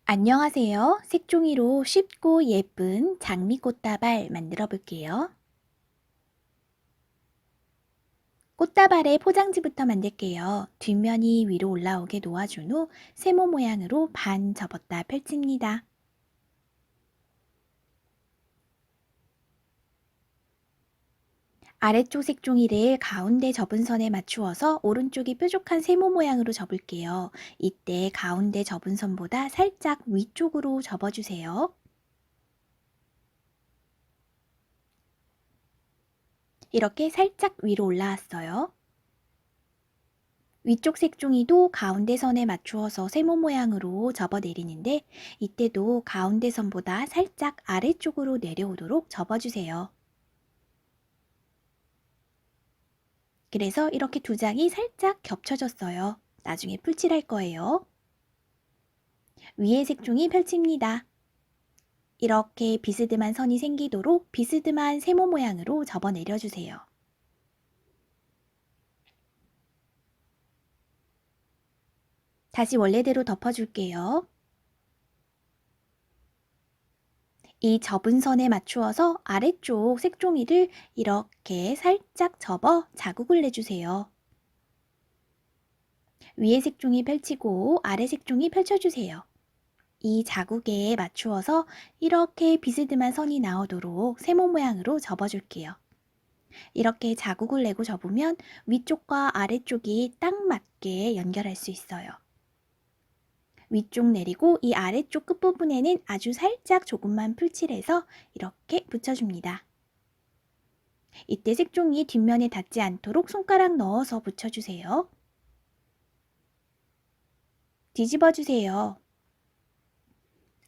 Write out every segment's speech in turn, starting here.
안녕하세요. 색종이로 쉽고 예쁜 장미꽃다발 만들어 볼게요. 꽃다발의 포장지부터 만들게요. 뒷면이 위로 올라오게 놓아준 후 세모 모양으로 반 접었다 펼칩니다. 아래쪽 색종이를 가운데 접은 선에 맞추어서 오른쪽이 뾰족한 세모 모양으로 접을게요. 이때 가운데 접은 선보다 살짝 위쪽으로 접어주세요. 이렇게 살짝 위로 올라왔어요. 위쪽 색종이도 가운데 선에 맞추어서 세모 모양으로 접어 내리는데 이때도 가운데 선보다 살짝 아래쪽으로 내려오도록 접어주세요. 그래서 이렇게 두 장이 살짝 겹쳐졌어요. 나중에 풀칠할 거예요. 위에 색종이 펼칩니다. 이렇게 비스듬한 선이 생기도록 비스듬한 세모 모양으로 접어 내려주세요. 다시 원래대로 덮어줄게요. 이 접은 선에 맞추어서 아래쪽 색종이를 이렇게 살짝 접어 자국을 내주세요. 위에 색종이 펼치고 아래 색종이 펼쳐주세요. 이 자국에 맞추어서 이렇게 비스듬한 선이 나오도록 세모 모양으로 접어줄게요. 이렇게 자국을 내고 접으면 위쪽과 아래쪽이 딱 맞게 연결할 수 있어요. 위쪽 내리고 이 아래쪽 끝부분에는 아주 살짝 조금만 풀칠해서 이렇게 붙여줍니다. 이때 색종이 뒷면에 닿지 않도록 손가락 넣어서 붙여주세요. 뒤집어주세요.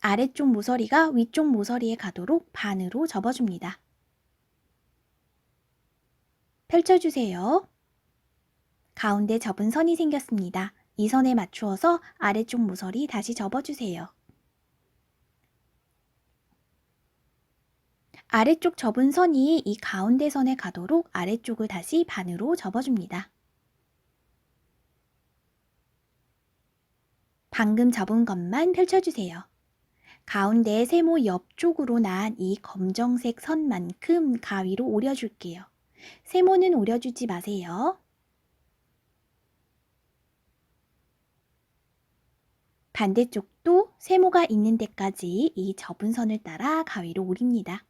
아래쪽 모서리가 위쪽 모서리에 가도록 반으로 접어줍니다. 펼쳐주세요. 가운데 접은 선이 생겼습니다. 이 선에 맞추어서 아래쪽 모서리 다시 접어주세요. 아래쪽 접은 선이 이 가운데 선에 가도록 아래쪽을 다시 반으로 접어줍니다. 방금 접은 것만 펼쳐주세요. 가운데 세모 옆쪽으로 난 이 검정색 선만큼 가위로 오려줄게요. 세모는 오려주지 마세요. 반대쪽도 세모가 있는 데까지 이 접은 선을 따라 가위로 오립니다.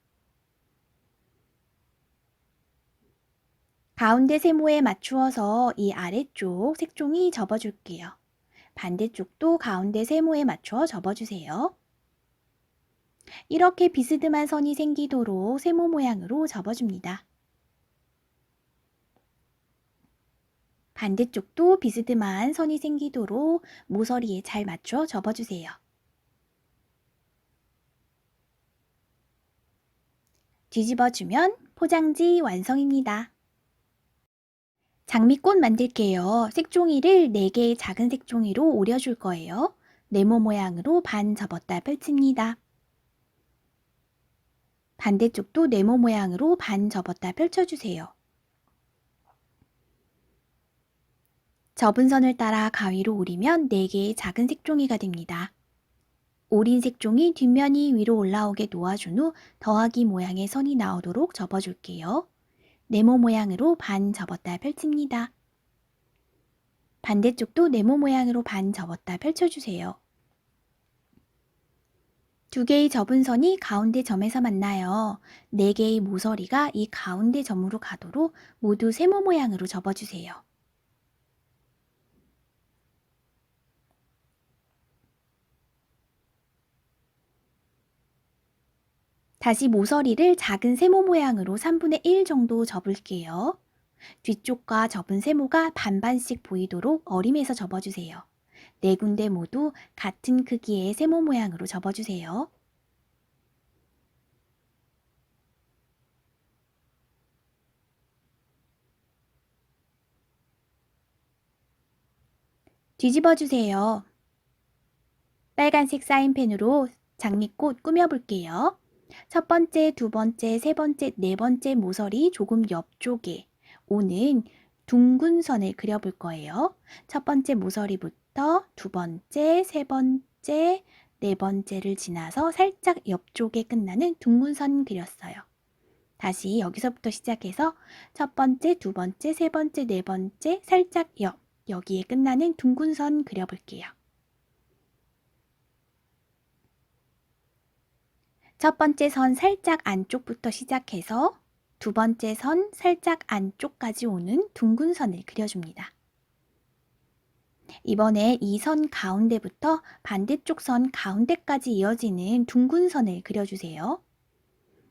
가운데 세모에 맞추어서 이 아래쪽 색종이 접어줄게요. 반대쪽도 가운데 세모에 맞춰 접어주세요. 이렇게 비스듬한 선이 생기도록 세모 모양으로 접어줍니다. 반대쪽도 비스듬한 선이 생기도록 모서리에 잘 맞춰 접어주세요. 뒤집어주면 포장지 완성입니다. 장미꽃 만들게요. 색종이를 4개의 작은 색종이로 오려줄 거예요. 네모 모양으로 반 접었다 펼칩니다. 반대쪽도 네모 모양으로 반 접었다 펼쳐주세요. 접은 선을 따라 가위로 오리면 4개의 작은 색종이가 됩니다. 오린 색종이 뒷면이 위로 올라오게 놓아준 후 더하기 모양의 선이 나오도록 접어줄게요. 네모 모양으로 반 접었다 펼칩니다. 반대쪽도 네모 모양으로 반 접었다 펼쳐주세요. 2개의 접은 선이 가운데 점에서 만나요. 4개의 모서리가 이 가운데 점으로 가도록 모두 세모 모양으로 접어주세요. 다시 모서리를 작은 세모 모양으로 3분의 1 정도 접을게요. 뒤쪽과 접은 세모가 반반씩 보이도록 어림해서 접어주세요. 4군데 모두 같은 크기의 세모 모양으로 접어주세요. 뒤집어주세요. 빨간색 사인펜으로 장미꽃 꾸며볼게요. 첫 번째, 두 번째, 세 번째, 네 번째 모서리 조금 옆쪽에 오는 둥근 선을 그려볼 거예요. 첫 번째 모서리부터 두 번째, 세 번째, 네 번째를 지나서 살짝 옆쪽에 끝나는 둥근 선 그렸어요. 다시 여기서부터 시작해서 첫 번째, 두 번째, 세 번째, 네 번째, 살짝 여기에 끝나는 둥근 선 그려볼게요. 첫 번째 선 살짝 안쪽부터 시작해서 두 번째 선 살짝 안쪽까지 오는 둥근 선을 그려줍니다. 이번에 이 선 가운데부터 반대쪽 선 가운데까지 이어지는 둥근 선을 그려주세요.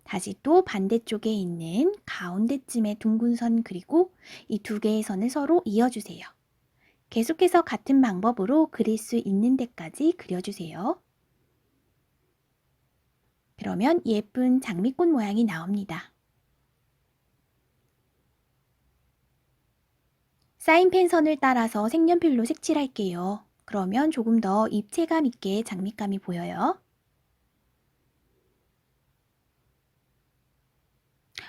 다시 또 반대쪽에 있는 가운데쯤에 둥근 선 그리고 이 두 개의 선을 서로 이어주세요. 계속해서 같은 방법으로 그릴 수 있는 데까지 그려주세요. 그러면 예쁜 장미꽃 모양이 나옵니다. 사인펜 선을 따라서 색연필로 색칠할게요. 그러면 조금 더 입체감 있게 장미감이 보여요.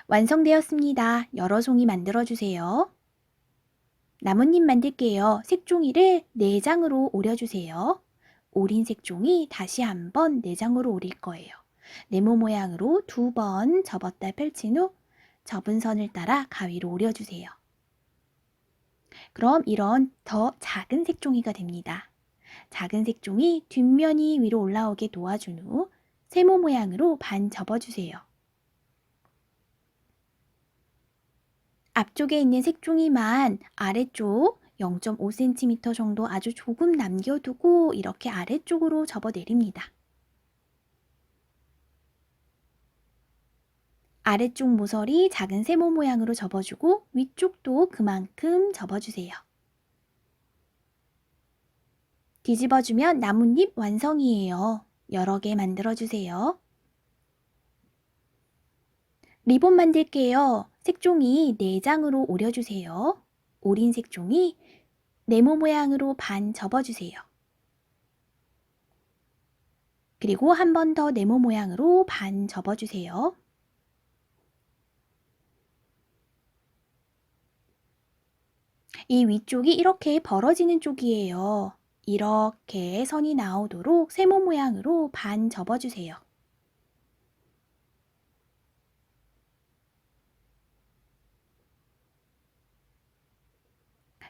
완성되었습니다. 여러 송이 만들어주세요. 나뭇잎 만들게요. 색종이를 4장으로 오려주세요. 오린 색종이 다시 한번 4장으로 오릴 거예요. 네모 모양으로 2번 접었다 펼친 후 접은 선을 따라 가위로 오려주세요. 그럼 이런 더 작은 색종이가 됩니다. 작은 색종이 뒷면이 위로 올라오게 도와준 후 세모 모양으로 반 접어주세요. 앞쪽에 있는 색종이만 아래쪽 0.5cm 정도 아주 조금 남겨두고 이렇게 아래쪽으로 접어 내립니다. 아래쪽 모서리 작은 세모 모양으로 접어주고 위쪽도 그만큼 접어주세요. 뒤집어주면 나뭇잎 완성이에요. 여러 개 만들어주세요. 리본 만들게요. 색종이 4장으로 오려주세요. 오린 색종이 네모 모양으로 반 접어주세요. 그리고 한 번 더 네모 모양으로 반 접어주세요. 이 위쪽이 이렇게 벌어지는 쪽이에요. 이렇게 선이 나오도록 세모 모양으로 반 접어주세요.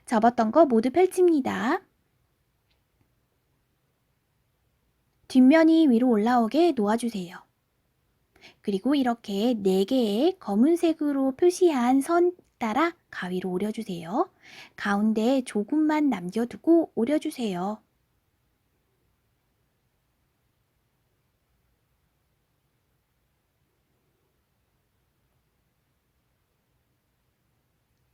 접었던 거 모두 펼칩니다. 뒷면이 위로 올라오게 놓아주세요. 그리고 이렇게 4개의 검은색으로 표시한 선 따라 가위로 오려주세요. 가운데 조금만 남겨두고 오려주세요.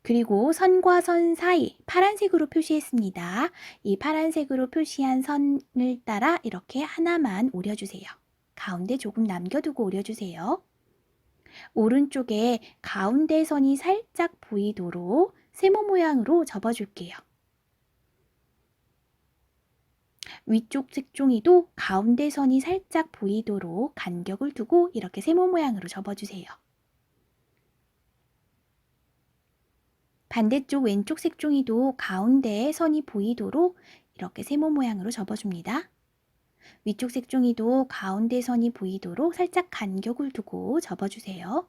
그리고 선과 선 사이 파란색으로 표시했습니다. 이 파란색으로 표시한 선을 따라 이렇게 하나만 오려주세요. 가운데 조금 남겨두고 오려주세요. 오른쪽에 가운데 선이 살짝 보이도록 세모 모양으로 접어줄게요. 위쪽 색종이도 가운데 선이 살짝 보이도록 간격을 두고 이렇게 세모 모양으로 접어주세요. 반대쪽 왼쪽 색종이도 가운데에 선이 보이도록 이렇게 세모 모양으로 접어줍니다. 위쪽 색종이도 가운데 선이 보이도록 살짝 간격을 두고 접어주세요.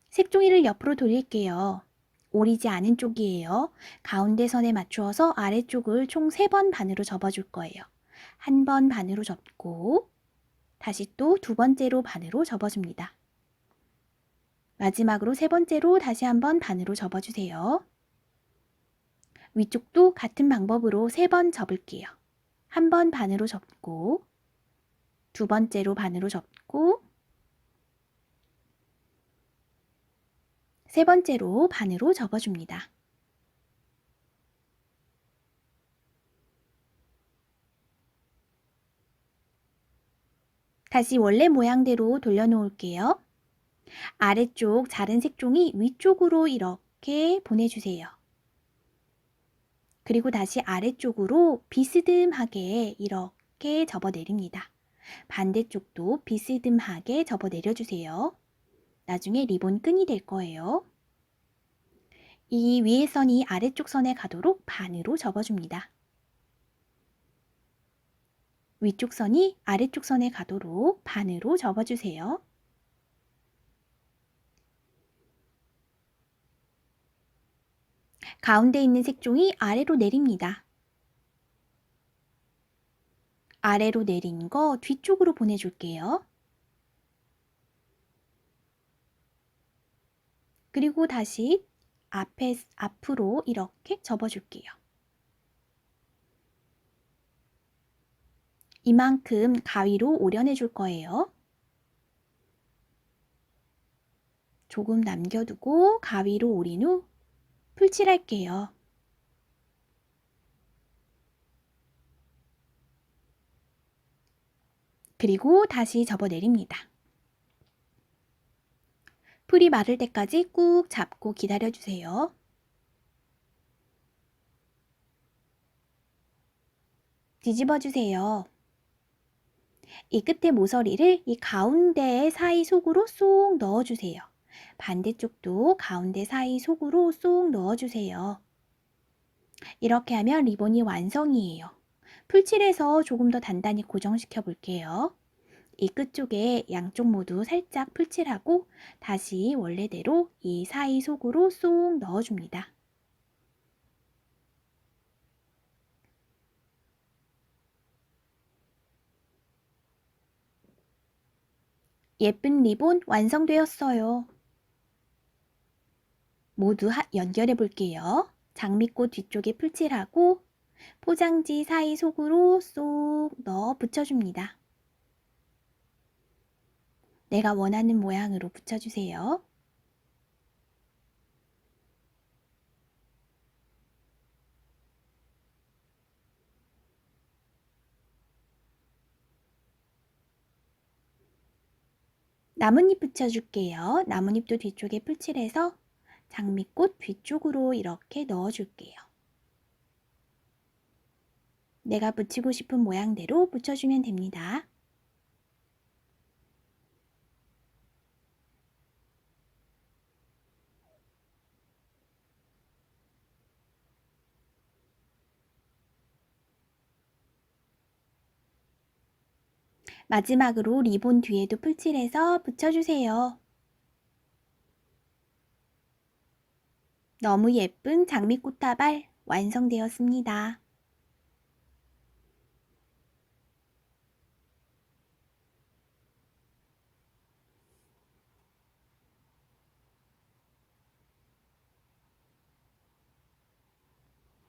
색종이를 옆으로 돌릴게요. 오리지 않은 쪽이에요. 가운데 선에 맞추어서 아래쪽을 총 3번 반으로 접어줄 거예요. 한 번 반으로 접고 다시 또 두 번째로 반으로 접어줍니다. 마지막으로 세 번째로 다시 한번 반으로 접어주세요. 위쪽도 같은 방법으로 3번 접을게요. 한 번 반으로 접고 두 번째로 반으로 접고 세 번째로 반으로 접어줍니다. 다시 원래 모양대로 돌려놓을게요. 아래쪽 자른 색종이 위쪽으로 이렇게 보내주세요. 그리고 다시 아래쪽으로 비스듬하게 이렇게 접어 내립니다. 반대쪽도 비스듬하게 접어 내려주세요. 나중에 리본 끈이 될 거예요. 이 위에 선이 아래쪽 선에 가도록 반으로 접어줍니다. 위쪽 선이 아래쪽 선에 가도록 반으로 접어주세요. 가운데 있는 색종이 아래로 내립니다. 아래로 내린 거 뒤쪽으로 보내줄게요. 그리고 다시 앞으로 이렇게 접어줄게요. 이만큼 가위로 오려내 줄 거예요. 조금 남겨두고 가위로 오린 후 풀칠할게요. 그리고 다시 접어내립니다. 풀이 마를 때까지 꾹 잡고 기다려주세요. 뒤집어주세요. 이 끝에 모서리를 이 가운데 사이 속으로 쏙 넣어주세요. 반대쪽도 가운데 사이 속으로 쏙 넣어주세요. 이렇게 하면 리본이 완성이에요. 풀칠해서 조금 더 단단히 고정시켜 볼게요. 이 끝쪽에 양쪽 모두 살짝 풀칠하고 다시 원래대로 이 사이 속으로 쏙 넣어줍니다. 예쁜 리본 완성되었어요. 모두 연결해 볼게요. 장미꽃 뒤쪽에 풀칠하고 포장지 사이 속으로 쏙 넣어 붙여줍니다. 내가 원하는 모양으로 붙여주세요. 나뭇잎 붙여줄게요. 나뭇잎도 뒤쪽에 풀칠해서 장미꽃 뒤쪽으로 이렇게 넣어줄게요. 내가 붙이고 싶은 모양대로 붙여주면 됩니다. 마지막으로 리본 뒤에도 풀칠해서 붙여주세요. 너무 예쁜 장미꽃다발 완성되었습니다.